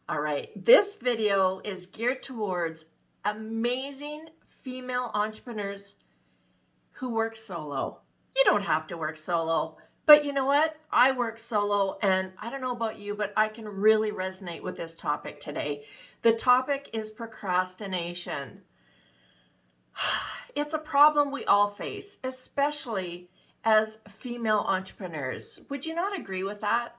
All right, this video is geared towards amazing female entrepreneurs who work solo. You don't have to work solo, but you know what? I work solo, and I don't know about you, but I can really resonate with this topic today. The topic is procrastination. It's a problem we all face, especially as female entrepreneurs. Would you not agree with that?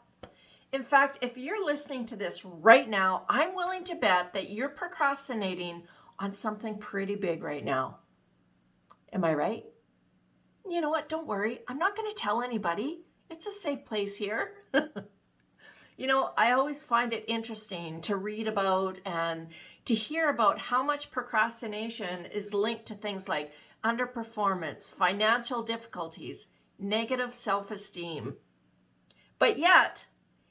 In fact, if you're listening to this right now, I'm willing to bet that you're procrastinating on something pretty big right now. Am I right? You know what? Don't worry. I'm not going to tell anybody. It's a safe place here. I always find it interesting to read about and to hear about how much procrastination is linked to things like underperformance, financial difficulties, negative self-esteem. But yet,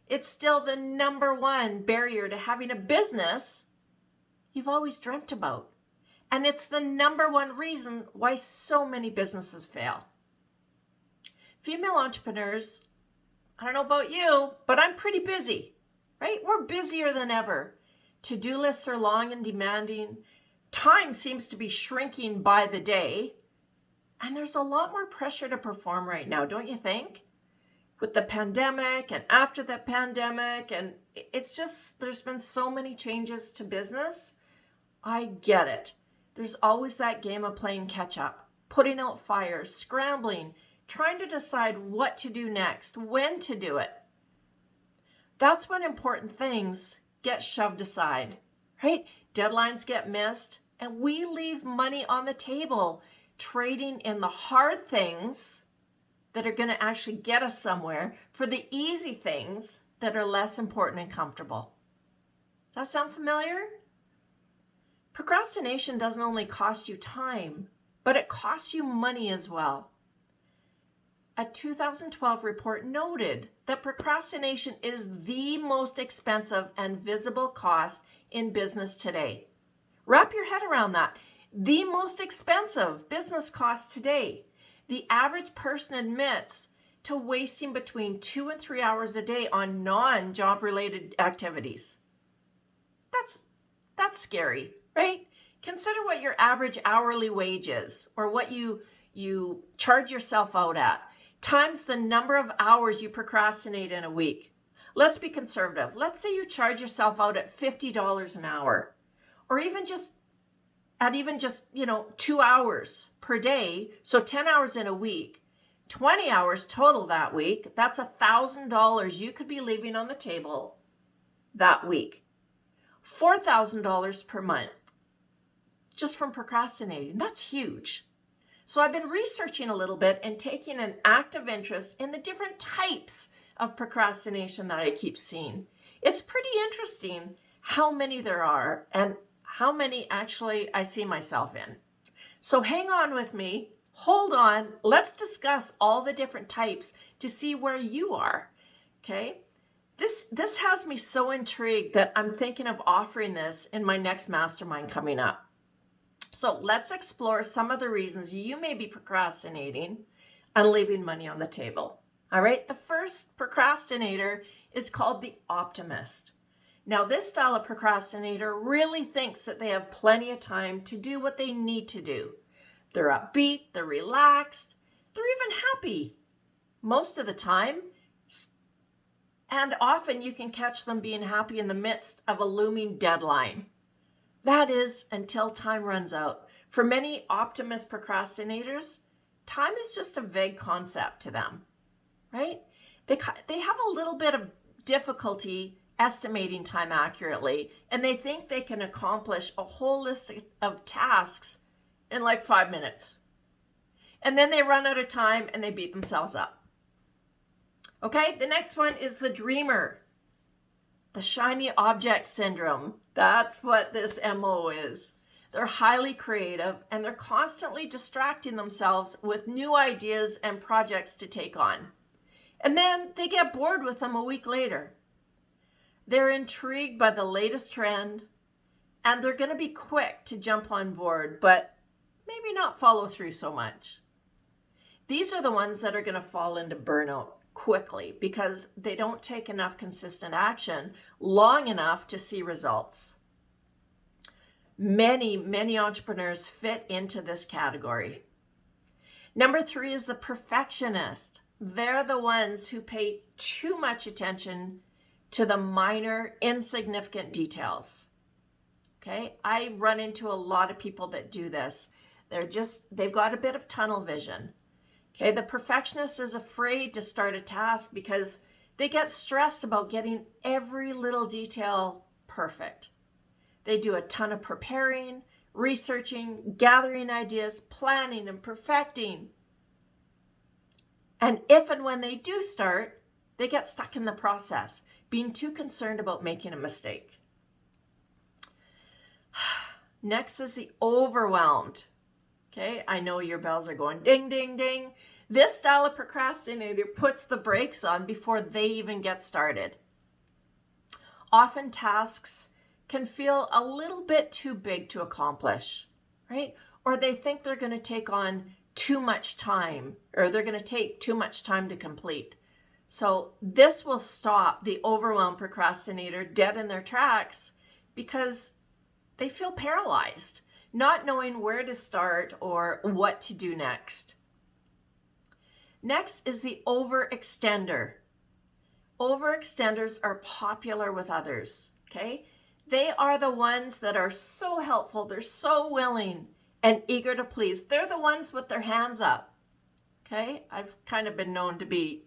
it's still the number one barrier to having a business you've always dreamt about. And it's the number one reason why so many businesses fail. Female entrepreneurs, I don't know about you, but I'm pretty busy, right? We're busier than ever. To-do lists are long and demanding. Time seems to be shrinking by the day. And there's a lot more pressure to perform right now, don't you think? With the pandemic and after the pandemic, and it's just, there's been so many changes to business. I get it. There's always that game of playing catch up, putting out fires, scrambling, trying to decide what to do next, when to do it. That's when important things get shoved aside, right? Deadlines get missed, and we leave money on the table, trading in the hard things that are going to actually get us somewhere for the easy things that are less important and comfortable. Does that sound familiar? Procrastination doesn't only cost you time, but it costs you money as well. A 2012 report noted that procrastination is the most expensive and visible cost in business today. Wrap your head around that. The most expensive business cost today. The average person admits to wasting between 2 and 3 hours a day on non-job related activities. That's scary, right? Consider what your average hourly wage is, or what you charge yourself out at, times the number of hours you procrastinate in a week. Let's be conservative. Let's say you charge yourself out at $50 an hour, or even just 2 hours per day, so 10 hours in a week, 20 hours total that week. That's $1,000 you could be leaving on the table that week. $4,000 per month just from procrastinating. That's huge. So I've been researching a little bit and taking an active interest in the different types of procrastination that I keep seeing. It's pretty interesting how many there are and how many actually I see myself in. So hang on with me, hold on, let's discuss all the different types to see where you are, okay? This has me so intrigued that I'm thinking of offering this in my next mastermind coming up. So let's explore some of the reasons you may be procrastinating and leaving money on the table. All right, the first procrastinator is called the optimist. Now, this style of procrastinator really thinks that they have plenty of time to do what they need to do. They're upbeat, they're relaxed, they're even happy most of the time. And often you can catch them being happy in the midst of a looming deadline. That is, until time runs out. For many optimist procrastinators, time is just a vague concept to them, right? They have a little bit of difficulty estimating time accurately, and they think they can accomplish a whole list of tasks in like 5 minutes. And then they run out of time and they beat themselves up. Okay, the next one is the dreamer. The shiny object syndrome. That's what this MO is. They're highly creative and they're constantly distracting themselves with new ideas and projects to take on. And then they get bored with them a week later. They're intrigued by the latest trend and they're going to be quick to jump on board, but maybe not follow through so much. These are the ones that are going to fall into burnout quickly because they don't take enough consistent action long enough to see results. Many entrepreneurs fit into this category. Number 3 is the perfectionist. They're the ones who pay too much attention to the minor, insignificant details. Okay, I run into a lot of people that do this. They've got a bit of tunnel vision. Okay, the perfectionist is afraid to start a task because they get stressed about getting every little detail perfect. They do a ton of preparing, researching, gathering ideas, planning, and perfecting. And if and when they do start, they get stuck in the process, being too concerned about making a mistake. Next is the overwhelmed. Okay, I know your bells are going ding, ding, ding. This style of procrastinator puts the brakes on before they even get started. Often tasks can feel a little bit too big to accomplish, right? Or they think they're going to take on too much time, or they're going to take too much time to complete. So this will stop the overwhelmed procrastinator dead in their tracks because they feel paralyzed, not knowing where to start or what to do next. Next is the overextender. Overextenders are popular with others, okay? They are the ones that are so helpful, they're so willing and eager to please. They're the ones with their hands up, okay? I've kind of been known to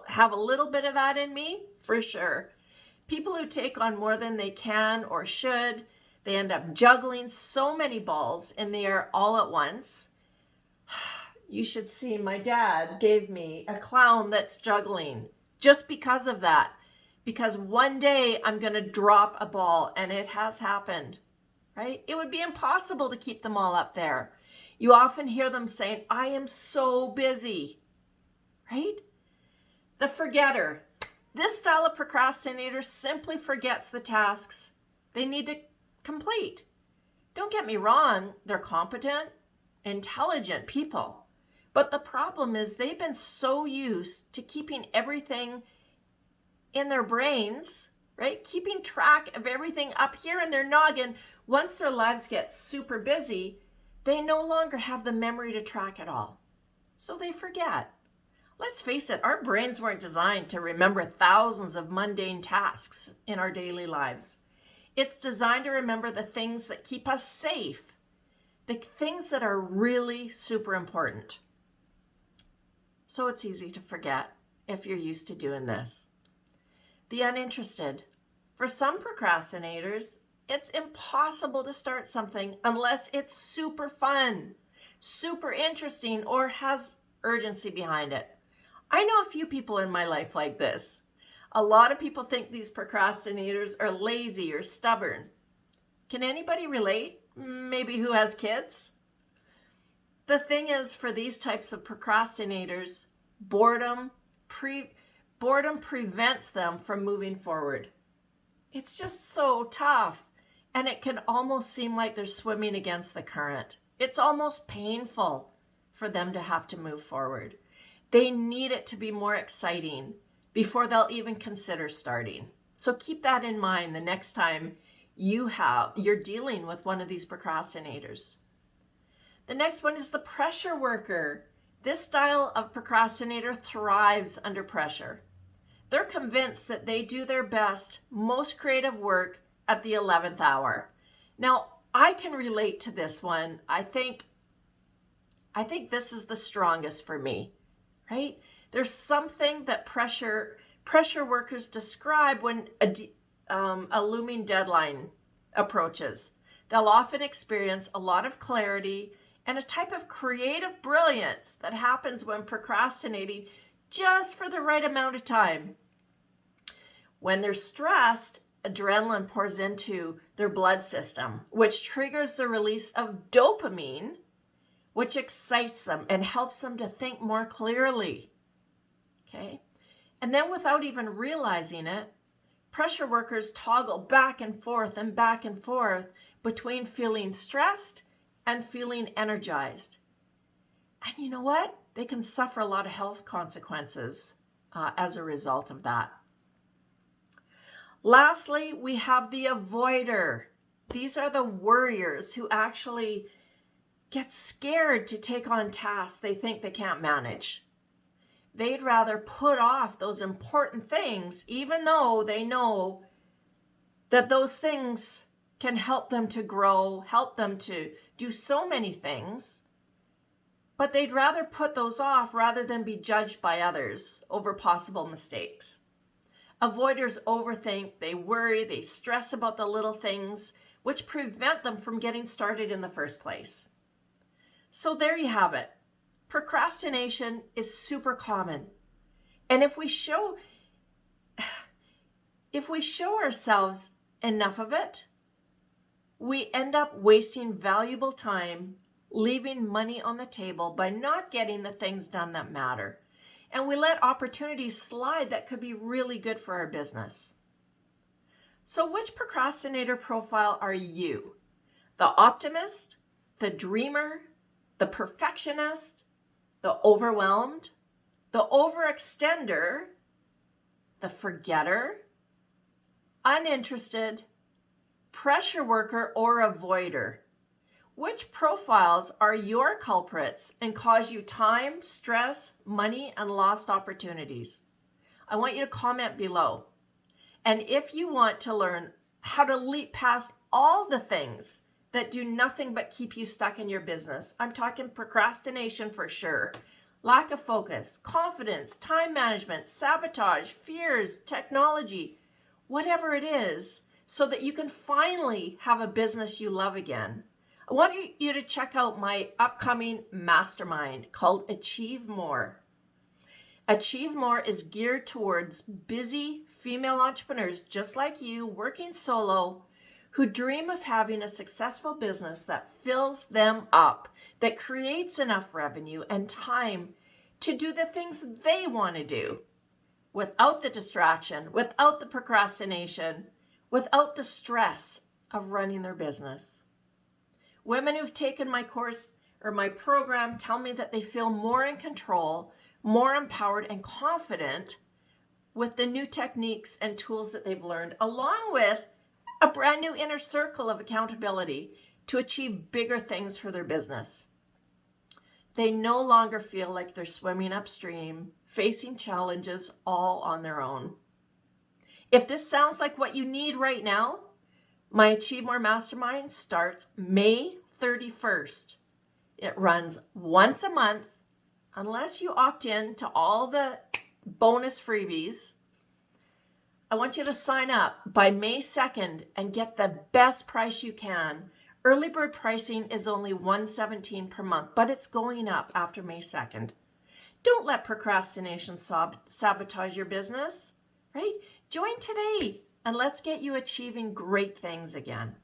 have a little bit of that in me, for sure. People who take on more than they can or should, they end up juggling so many balls in the air all at once. You should see, my dad gave me a clown that's juggling just because of that. Because one day I'm going to drop a ball, and it has happened, right? It would be impossible to keep them all up there. You often hear them saying, I am so busy, right? The forgetter. This style of procrastinator simply forgets the tasks they need to complete. Don't get me wrong, they're competent, intelligent people. But the problem is they've been so used to keeping everything in their brains, right? Keeping track of everything up here in their noggin. Once their lives get super busy, they no longer have the memory to track it all. So they forget. Let's face it, our brains weren't designed to remember thousands of mundane tasks in our daily lives. It's designed to remember the things that keep us safe, the things that are really super important. So it's easy to forget if you're used to doing this. The uninterested. For some procrastinators, it's impossible to start something unless it's super fun, super interesting, or has urgency behind it. I know a few people in my life like this. A lot of people think these procrastinators are lazy or stubborn. Can anybody relate? Maybe who has kids? The thing is, for these types of procrastinators, boredom prevents them from moving forward. It's just so tough, and it can almost seem like they're swimming against the current. It's almost painful for them to have to move forward. They need it to be more exciting before they'll even consider starting. So keep that in mind the next time you're dealing with one of these procrastinators. The next one is the pressure worker. This style of procrastinator thrives under pressure. They're convinced that they do their best, most creative work at the 11th hour. Now, I can relate to this one. I think this is the strongest for me, right? There's something that pressure workers describe when a looming deadline approaches. They'll often experience a lot of clarity and a type of creative brilliance that happens when procrastinating just for the right amount of time. When they're stressed, adrenaline pours into their blood system, which triggers the release of dopamine, which excites them and helps them to think more clearly. Okay? And then without even realizing it, pressure workers toggle back and forth between feeling stressed and feeling energized. And you know what? They can suffer a lot of health consequences as a result of that. Lastly, we have the avoider. These are the worriers who actually get scared to take on tasks they think they can't manage. They'd rather put off those important things, even though they know that those things can help them to grow, help them to do so many things. But they'd rather put those off rather than be judged by others over possible mistakes. Avoiders overthink, they worry, they stress about the little things, which prevent them from getting started in the first place. So there you have it. Procrastination is super common. And if we show ourselves enough of it, we end up wasting valuable time, leaving money on the table by not getting the things done that matter. And we let opportunities slide that could be really good for our business. So which procrastinator profile are you? The optimist, the dreamer, the perfectionist, the overwhelmed, the overextender, the forgetter, uninterested, pressure worker, or avoider? Which profiles are your culprits and cause you time, stress, money, and lost opportunities? I want you to comment below. And if you want to learn how to leap past all the things that do nothing but keep you stuck in your business, I'm talking procrastination for sure, lack of focus, confidence, time management, sabotage, fears, technology, whatever it is, so that you can finally have a business you love again, I want you to check out my upcoming mastermind called Achieve More. Achieve More is geared towards busy female entrepreneurs just like you, working solo, who dream of having a successful business that fills them up, that creates enough revenue and time to do the things they want to do without the distraction, without the procrastination, without the stress of running their business. Women who've taken my course or my program tell me that they feel more in control, more empowered and confident with the new techniques and tools that they've learned, along with a brand new inner circle of accountability to achieve bigger things for their business. They no longer feel like they're swimming upstream, facing challenges all on their own. If this sounds like what you need right now, my Achieve More Mastermind starts May 31st. It runs once a month, unless you opt in to all the bonus freebies. I want you to sign up by May 2nd and get the best price you can. Early bird pricing is only $117 per month, but it's going up after May 2nd. Don't let procrastination sabotage your business, right? Join today and let's get you achieving great things again.